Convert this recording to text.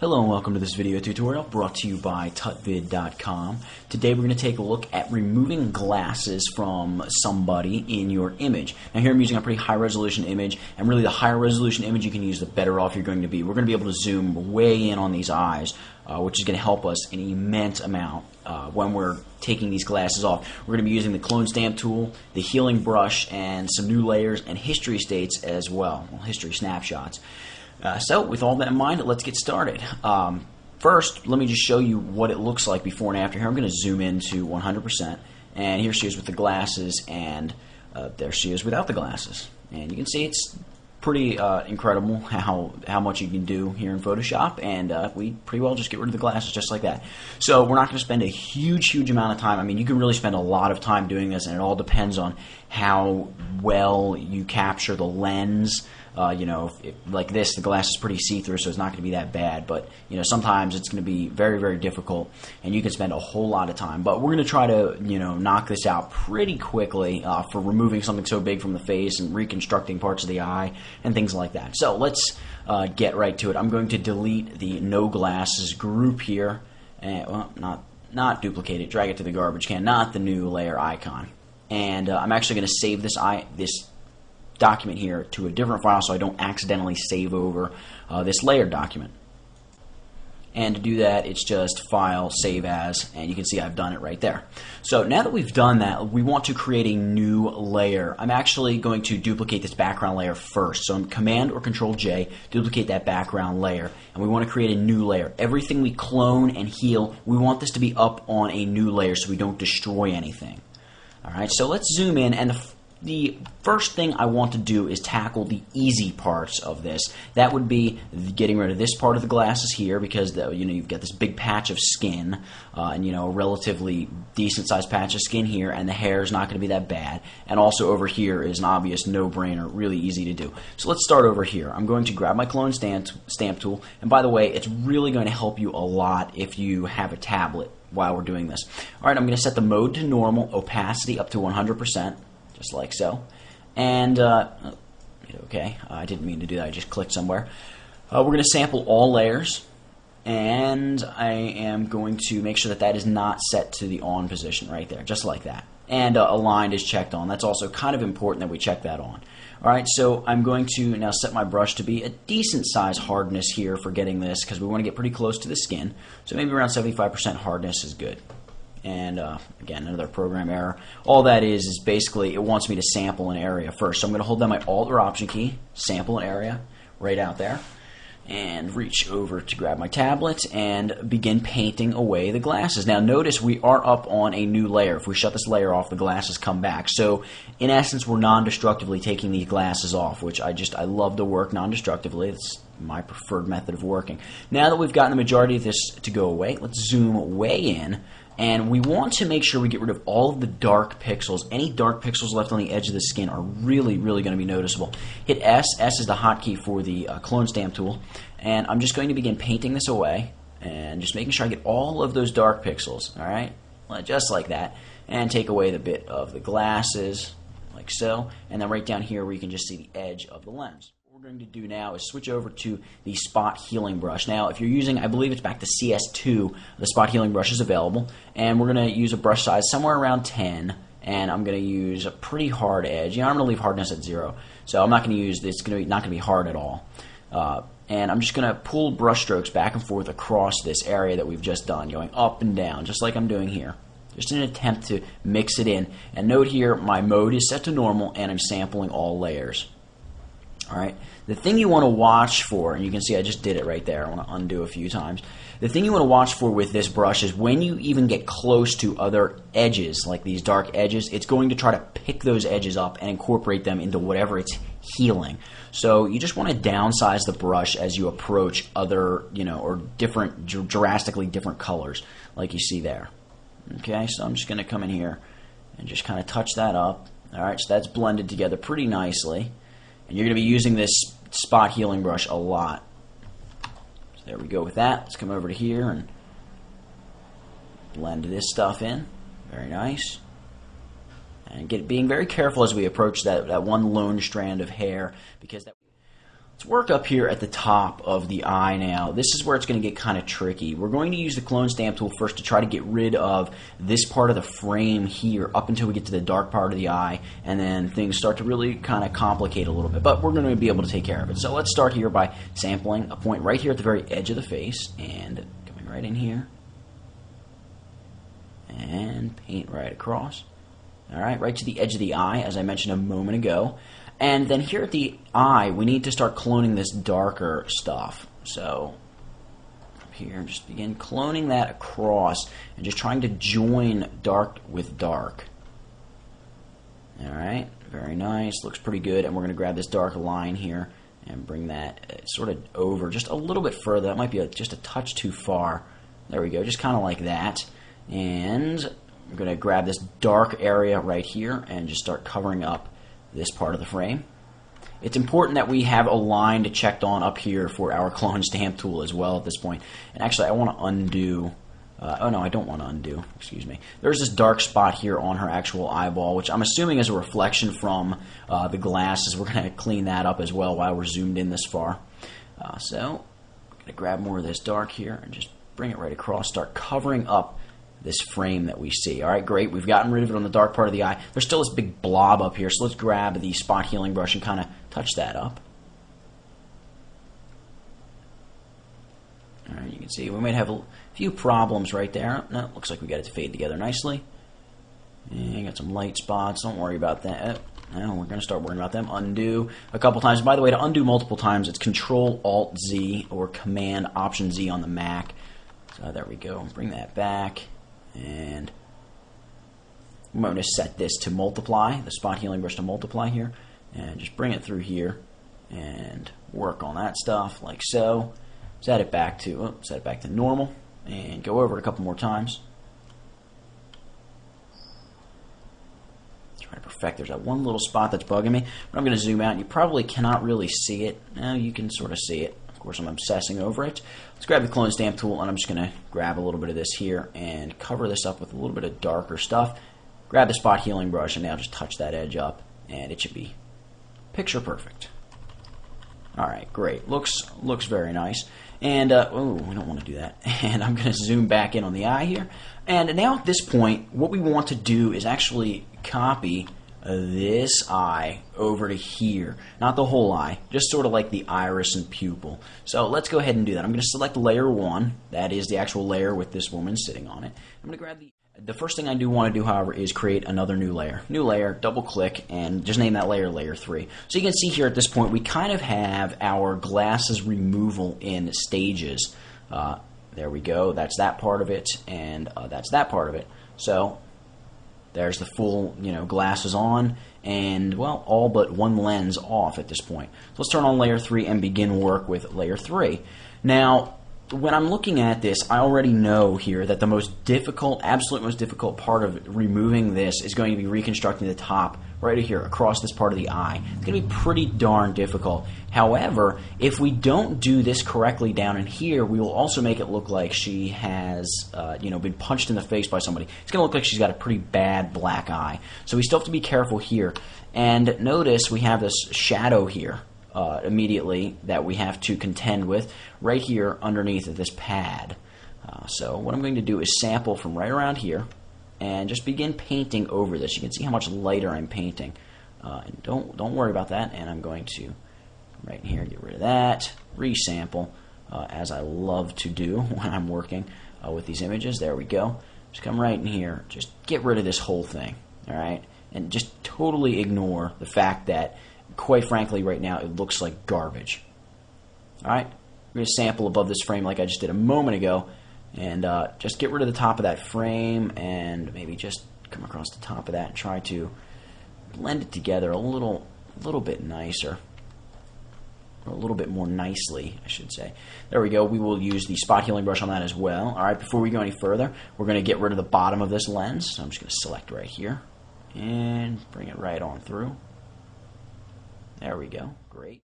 Hello and welcome to this video tutorial brought to you by tutvid.com. Today we're going to take a look at removing glasses from somebody in your image. Now here I'm using a pretty high resolution image, and really the higher resolution image you can use, the better off you're going to be. We're going to be able to zoom way in on these eyes, which is going to help us an immense amount when we're taking these glasses off. We're going to be using the clone stamp tool, the healing brush, and some new layers and history states as well, history snapshots. So with all that in mind, let's get started. First, let me just show you what it looks like before and after. Here I'm going to zoom into 100%, and here she is with the glasses, and there she is without the glasses. And you can see it's pretty incredible how much you can do here in Photoshop, and we pretty well just get rid of the glasses just like that. So we're not going to spend a huge amount of time. I mean, you can really spend a lot of time doing this, and it all depends on how well you capture the lens. Like this, the glass is pretty see-through, so it's not going to be that bad. But sometimes it's going to be very difficult, and you can spend a whole lot of time. But we're going to try to knock this out pretty quickly for removing something so big from the face and reconstructing parts of the eye and things like that. So let's get right to it. I'm going to delete the no glasses group here, and well, not duplicate it, drag it to the garbage can, not the new layer icon. And I'm actually going to save this document here to a different file so I don't accidentally save over this layered document. And to do that, it's just File, Save As, and you can see I've done it right there. So now that we've done that, we want to create a new layer. I'm actually going to duplicate this background layer first. So I'm Command or Control J, duplicate that background layer, and we want to create a new layer. Everything we clone and heal, we want this to be up on a new layer so we don't destroy anything. Alright, so let's zoom in, and the first thing I want to do is tackle the easy parts of this. That would be getting rid of this part of the glasses here, because you've got this big patch of skin, and a relatively decent sized patch of skin here, and the hair is not going to be that bad. And also over here is an obvious no-brainer, really easy to do. So let's start over here. I'm going to grab my clone stamp tool, and by the way, it's really going to help you a lot if you have a tablet while we're doing this. Alright, I'm going to set the mode to normal, opacity up to 100%. Just like so. And, okay, I didn't mean to do that, I just clicked somewhere. We're going to sample all layers, and I am going to make sure that that is not set to the on position right there, just like that. And aligned is checked on. That's also kind of important that we check that on. Alright, so I'm going to now set my brush to be a decent size hardness here for getting this, because we want to get pretty close to the skin. So maybe around 75% hardness is good. And again, another program error. All that is basically it wants me to sample an area first. So I'm going to hold down my Alt or Option key, sample an area right out there, and reach over to grab my tablet and begin painting away the glasses. Now notice we are up on a new layer. If we shut this layer off, the glasses come back. So in essence, we're non-destructively taking these glasses off, which I love to work non-destructively. It's my preferred method of working. Now that we've gotten the majority of this to go away, let's zoom way in. And we want to make sure we get rid of all of the dark pixels. Any dark pixels left on the edge of the skin are really going to be noticeable. Hit S. S is the hotkey for the clone stamp tool. And I'm just going to begin painting this away and just making sure I get all of those dark pixels. Alright? Just like that. And take away the bit of the glasses, like so. And then right down here where you can just see the edge of the lens. What we're going to do now is switch over to the spot healing brush. Now if you're using, I believe it's back to CS2, the spot healing brush is available, and we're going to use a brush size somewhere around 10, and I'm going to use a pretty hard edge. I'm going to leave hardness at 0, so I'm not going to use this. It's not going to be hard at all. And I'm just going to pull brush strokes back and forth across this area that we've just done, going up and down, just like I'm doing here. Just in an attempt to mix it in. And note here, my mode is set to normal, and I'm sampling all layers. Alright, the thing you want to watch for, and you can see I just did it right there, I want to undo a few times. The thing you want to watch for with this brush is when you even get close to other edges, like these dark edges, it's going to try to pick those edges up and incorporate them into whatever it's healing. So you just want to downsize the brush as you approach other, or different, drastically different colors, like you see there. Okay, so I'm just going to come in here and just kind of touch that up. Alright, so that's blended together pretty nicely. And you're going to be using this spot healing brush a lot. So there we go with that. Let's come over to here and blend this stuff in. Very nice. And being very careful as we approach that one lone strand of hair, because that Let's work up here at the top of the eye now. This is where it's going to get kind of tricky. We're going to use the clone stamp tool first to try to get rid of this part of the frame here up until we get to the dark part of the eye, and then things start to really kind of complicate a little bit, but we're going to be able to take care of it. So let's start here by sampling a point right here at the very edge of the face, and coming right in here, and paint right across. Alright, right to the edge of the eye, as I mentioned a moment ago. And then here at the eye, we need to start cloning this darker stuff. So, up here, just begin cloning that across and just trying to join dark with dark. Alright, very nice, looks pretty good. And we're going to grab this dark line here and bring that sort of over just a little bit further. That might be just a touch too far. There we go, just kind of like that. And I'm going to grab this dark area right here and just start covering up this part of the frame. It's important that we have aligned checked on up here for our clone stamp tool as well at this point. And actually I want to undo, oh no, I don't want to undo, excuse me. There's this dark spot here on her actual eyeball, which I'm assuming is a reflection from the glasses. We're going to clean that up as well while we're zoomed in this far. So I'm going to grab more of this dark here and just bring it right across, start covering up this frame that we see. Alright, great. We've gotten rid of it on the dark part of the eye. There's still this big blob up here, so let's grab the spot healing brush and kind of touch that up. Alright, you can see we might have a few problems right there. No, looks like we got it to fade together nicely. And got some light spots. Don't worry about that. Now we're going to start worrying about them. Undo a couple times. By the way, to undo multiple times, it's Control-Alt-Z or Command-Option-Z on the Mac. So there we go. Bring that back. And I'm going to set this to multiply, the spot healing brush to multiply here, and just bring it through here and work on that stuff like so. Set it back to normal and go over it a couple more times. Try to perfect. There's that one little spot that's bugging me, but I'm going to zoom out and you probably cannot really see it. Now you can sort of see it. Of course, I'm obsessing over it. Let's grab the clone stamp tool, and I'm just going to grab a little bit of this here and cover this up with a little bit of darker stuff. Grab the spot healing brush, and now just touch that edge up, and it should be picture perfect. Alright, great. Looks very nice. And, oh, we don't want to do that. And I'm going to zoom back in on the eye here. And now at this point, what we want to do is actually copy this eye over to here. Not the whole eye, just sort of like the iris and pupil. So let's go ahead and do that. I'm going to select layer 1. That is the actual layer with this woman sitting on it. I'm going to grab the first thing I do want to do, however, is create another new layer. New layer, double click, and just name that layer Layer 3. So you can see here at this point, we kind of have our glasses removal in stages. There we go. That's that part of it, and that's that part of it. So there's the full, glasses on, and, well, all but one lens off at this point. So let's turn on Layer 3 and begin work with Layer 3. Now, when I'm looking at this, I already know here that the most difficult, absolute most difficult part of removing this is going to be reconstructing the top right here across this part of the eye. It's going to be pretty darn difficult. However, if we don't do this correctly down in here, we will also make it look like she has, been punched in the face by somebody. It's going to look like she's got a pretty bad black eye. So we still have to be careful here. And notice we have this shadow here. Immediately that we have to contend with right here underneath this pad. So what I'm going to do is sample from right around here and just begin painting over this. You can see how much lighter I'm painting. And don't worry about that. And I'm going to right in here get rid of that, resample, as I love to do when I'm working with these images. There we go. Just come right in here. Just get rid of this whole thing. All right, and just totally ignore the fact that, quite frankly, right now it looks like garbage. Alright, I'm going to sample above this frame like I just did a moment ago, and just get rid of the top of that frame and maybe just come across the top of that and try to blend it together a little bit nicer, or a little bit more nicely, I should say. There we go. We will use the spot healing brush on that as well. Alright, before we go any further, we're going to get rid of the bottom of this lens. So I'm just going to select right here and bring it right on through. There we go. Great.